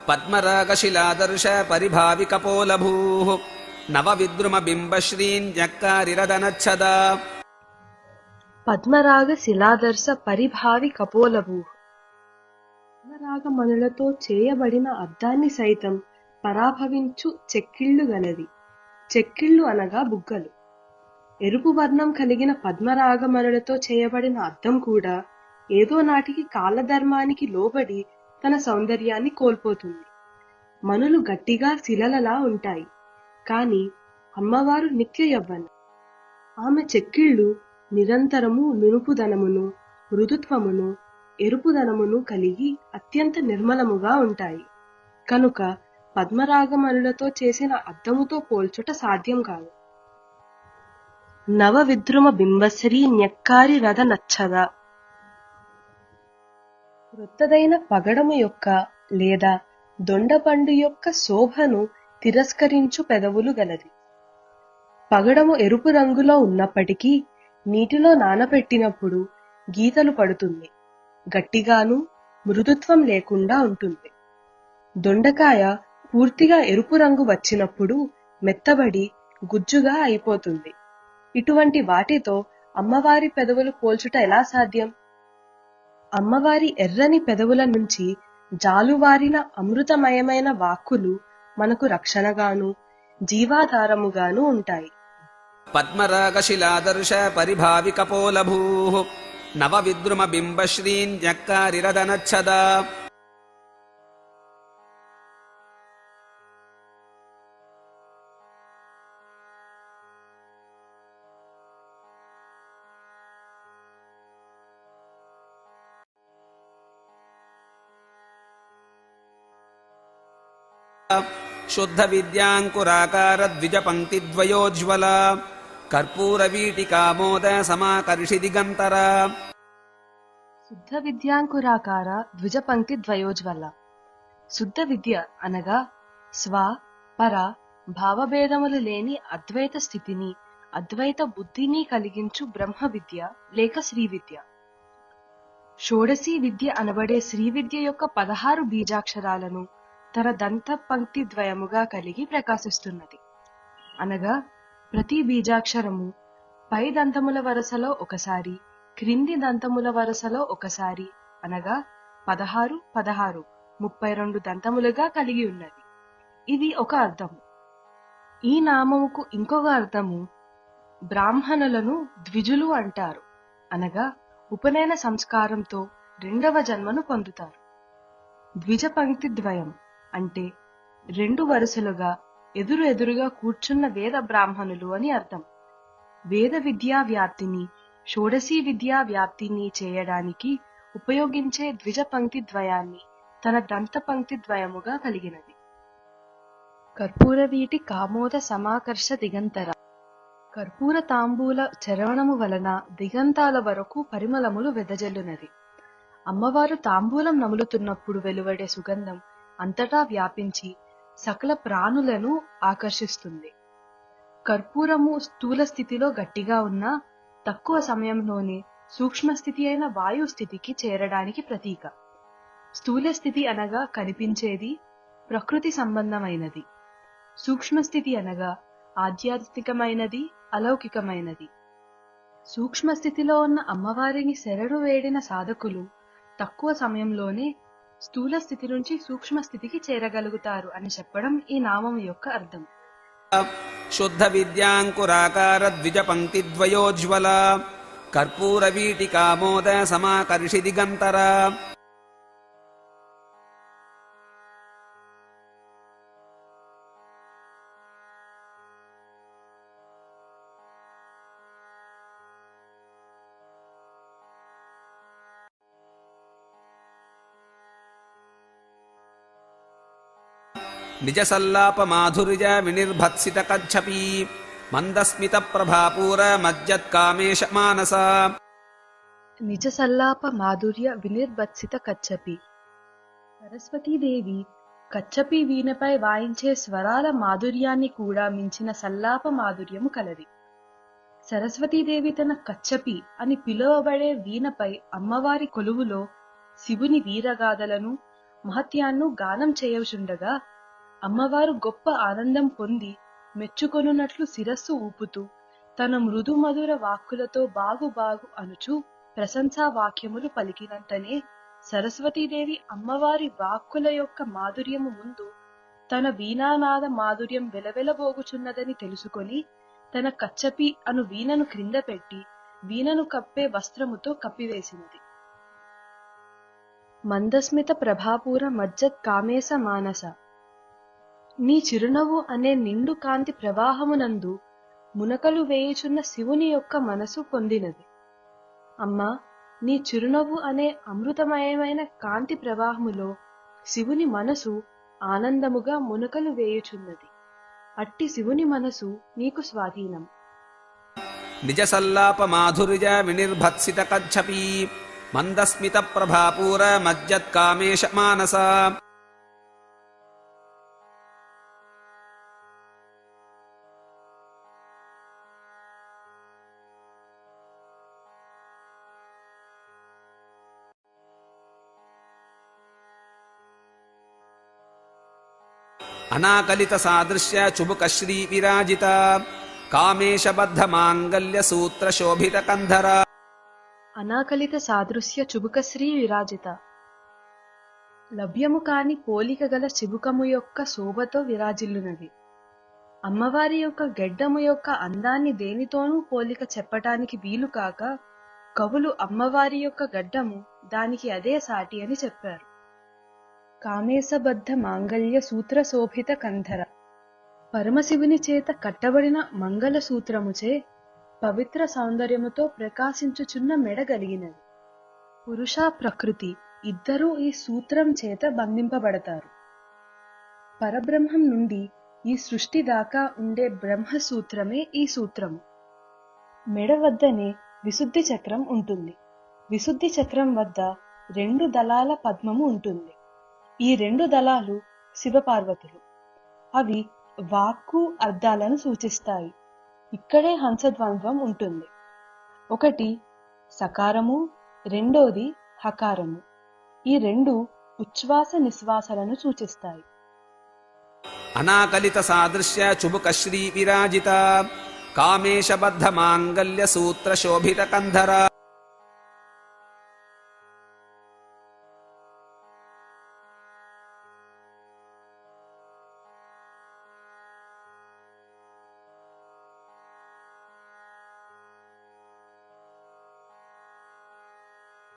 పద్మరాగశిలాదర్శ పరిభావికపోలభూః నవవిద్రుమబింబశ్రీన్యక్కారిరదనచ్చదా. పద్మరాగ శిలాదర్శ పరిభావి కపోలభూ. పద్మరాగమణులతో చేయబడిన అద్దాన్ని సైతం పరాభవించు చెక్కిళ్లు గలది. చెక్కిళ్లు అనగా బుగ్గలు. ఎరుపు వర్ణం కలిగిన పద్మరాగమణులతో చేయబడిన అద్దం కూడా ఏదో నాటికి కాలధర్మానికి లోబడి తన సౌందర్యాన్ని కోల్పోతుంది. మనులు గట్టిగా శిలలలా ఉంటాయి, కాని అమ్మవారు నిత్య యవ్వన. ఆమె చెక్కిళ్లు నిరంతరము నునుపుదనమును, మృదుత్వమును, ఎరుపుదనమును కలిగి అత్యంత నిర్మలముగా ఉంటాయి. కనుక పద్మరాగమణులతో చేసిన అద్దముతో పోల్చుట సాధ్యం కాదు. నవ విద్రుమ బింబశ్రీ న్యక్కారి రథ నచ్చదా. క్రొత్తదైన పగడము యొక్క లేదా దొండపండు యొక్క శోభను తిరస్కరించు పెదవులు గలది. పగడము ఎరుపు రంగులో ఉన్నప్పటికీ నీటిలో నానబెట్టినప్పుడు గీతలు పడుతుంది, గట్టిగాను మృదుత్వం లేకుండా ఉంటుంది. దొండకాయ పూర్తిగా ఎరుపు రంగు వచ్చినప్పుడు మెత్తబడి గుజ్జుగా అయిపోతుంది. ఇటువంటి వాటితో అమ్మవారి పెదవులు పోల్చుట ఎలా సాధ్యం? అమ్మవారి ఎర్రని పెదవుల నుంచి జాలువారిన అమృతమయమైన వాక్కులు మనకు రక్షణగాను జీవాధారముగాను ఉంటాయి. పద్మరాగశిలాదర్శ పరిభావికపోలభూః నవవిద్రుమబింబశ్రీన్యక్కారిరదనచ్చదా. శుద్ధ విద్యాంకురాకార ద్విజపంక్తిద్వయోజ్వల కర్పూరవీటికామోద సమాకర్షి దిగంతర. శుద్ధ విద్యాంకురాకార ద్విజపంక్తి ద్వయోజ్వల. శుద్ధ విద్య అనగా స్వ పర భావభేదములు లేని అద్వైత స్థితిని, అద్వైత బుద్ధిని కలిగించు బ్రహ్మ విద్య లేక శ్రీ విద్య. షోడశీ విద్య అనబడే శ్రీ విద్య యొక్క 16 బీజాక్షరాలను తన దంత పంక్తి ద్వయముగా కలిగి ప్రకాశిస్తున్నది. అనగా ప్రతి బీజాక్షరము పై దంతముల వరుసలో ఒకసారి, క్రింది దంతముల వరుసలో ఒకసారి, అనగా 16 16 32 దంతములుగా కలిగి ఉన్నది. ఇది ఒక అర్థము. ఈ నామముకు ఇంకొక అర్థము బ్రాహ్మణులను ద్విజులు అంటారు, అనగా ఉపనయన సంస్కారంతో 2వ జన్మను పొందుతారు. ద్విజ పంక్తి ద్వయం అంటే 2 వరుసలుగా ఎదురుగా కూర్చున్న వేద బ్రాహ్మణులు అని అర్థం. వేద విద్యా వ్యాప్తిని, షోడశీ విద్యా వ్యాప్తిని చేయడానికి ఉపయోగించే ద్విజ పంక్తి ద్వయాన్ని తన దంత పంక్తి ద్వయముగా కలిగినది. కర్పూర వీటి కామోద సమాకర్ష దిగంతర. కర్పూర తాంబూల చరవణము వలన దిగంతాల వరకు పరిమళములు వెదజల్లునది. అమ్మవారు తాంబూలం నములుతున్నప్పుడు వెలువడే సుగంధం అంతటా వ్యాపించి సకల ప్రాణులను ఆకర్షిస్తుంది. కర్పూరము స్థూల స్థితిలో గట్టిగా ఉన్నా తక్కువ సమయంలోనే సూక్ష్మ స్థితి అయిన వాయు స్థితికి చేరడానికి ప్రతీక. స్థూల స్థితి అనగా కనిపించేది, ప్రకృతి సంబంధమైనది. సూక్ష్మ స్థితి అనగా ఆధ్యాత్మికమైనది, అలౌకికమైనది. సూక్ష్మ స్థితిలో ఉన్న అమ్మవారిని శరణు వేడిన సాధకులు తక్కువ సమయంలోనే స్థూల స్థితి నుంచి సూక్ష్మ స్థితికి చేరగలుగుతారు అని చెప్పడం ఈ నామం యొక్క అర్థం. శుద్ధ విద్యాంకురాకార ద్విజపంక్తిద్వయోజ్వల కర్పూరవీటికామోద సమాకర్షి దిగంతర. నిజ సల్లాప మాధుర్య వినిర్భత్సిత కచ్చపీ మందస్మిత ప్రభాపూర మజ్జత్కామేశ మానస. నిజ సల్లాప మాధుర్య వినిర్భత్సిత కచ్చపి. సరస్వతీదేవి కచ్చపి వీణపై వాయించే స్వరాల మాధుర్యాన్ని కూడా మించిన సల్లాప మాధుర్యము కలది. సరస్వతీదేవి తన కచ్చపి అని పిలువబడే వీణపై అమ్మవారి కొలువులో శివుని వీరగాథలను, మహత్యాన్ని గానం చేయుచుండగా అమ్మవారు గొప్ప ఆనందం పొంది మెచ్చుకొనున్నట్లు శిరస్సు ఊపుతూ తన మృదు మధుర వాక్కులతో బాగు బాగు అనుచు ప్రశంసా వాక్యములు పలికినంతనే సరస్వతీదేవి అమ్మవారి వాక్కుల యొక్క మాధుర్యము ముందు తన వీణానాద మాధుర్యం వెలవెలబోగుచున్నదని తెలుసుకొని తన కచ్చపి అను వీణను క్రింద పెట్టి వీణను కప్పే వస్త్రముతో కప్పివేసినది. మందస్మిత ప్రభాపూర మజ్జత్ కామేశ మానస. నీ చిరునవ్వు అనే నిండు కాంతి ప్రవాహమునందు మునకలు వేయుచున్న శివుని యొక్క మనసు పొందినది. అమ్మా, నీ చిరునవ్వు అనే అమృతమయమైన కాంతి ప్రవాహములో శివుని మనసు ఆనందముగా మునకలు వేయుచున్నది. అట్టి శివుని మనసు నీకు స్వాధీనం. నిజ సల్లాప మాధుర్య వినిర్భత్సిత కచ్చపీ మందస్మిత ప్రభాపూర మజ్జత్ కామేశ మానస. అనాకలిత సాదృశ్య చుబుక శ్రీ విరాజిత కామేశబద్ధ మాంగల్య సూత్ర శోభిత కంధర. అనాకలిత సాదృశ్య చుబుకశ్రీ విరాజిత. లభ్యము కాని పోలిక గల చిబుకము యొక్క శోభతో విరాజిల్లునది. అమ్మవారి యొక్క గెడ్డము యొక్క అందాన్ని దేనితోనూ పోలిక చెప్పటానికి వీలు కాక కవులు అమ్మవారి యొక్క గడ్డము దానికి అదే సాటి అని చెప్పారు. కామేశబద్ధ మాంగల్య సూత్ర శోభిత కంధర. పరమశివుని చేత కట్టబడిన మంగళ సూత్రముచే పవిత్ర సౌందర్యముతో ప్రకాశించుచున్న మెడ గలిగినది. పురుష ప్రకృతి ఇద్దరూ ఈ సూత్రం చేత బంధింపబడతారు. పరబ్రహ్మం నుండి ఈ సృష్టి దాకా ఉండే బ్రహ్మసూత్రమే ఈ సూత్రము. మెడ వద్దనే విశుద్ధి చక్రం ఉంటుంది. విశుద్ధి చక్రం వద్ద 2 దళాల పద్మము ఉంటుంది. ఈ 2 దళాలు శివపార్వతులు. అవి వాక్కు అర్థాలను సూచిస్తాయి. ఇక్కడే హంసద్వంద్వం ఉంటుంది. ఒకటి సకారము, రెండోది హకారము. ఈ 2 ఉచ్ఛ్వాస నిశ్వాసలను సూచిస్తాయి. అనాకలిత సాదృశ్య చుబుక శ్రీ విరాజిత కామేశబద్ధ మాంగల్య సూత్ర శోభిత కంధర.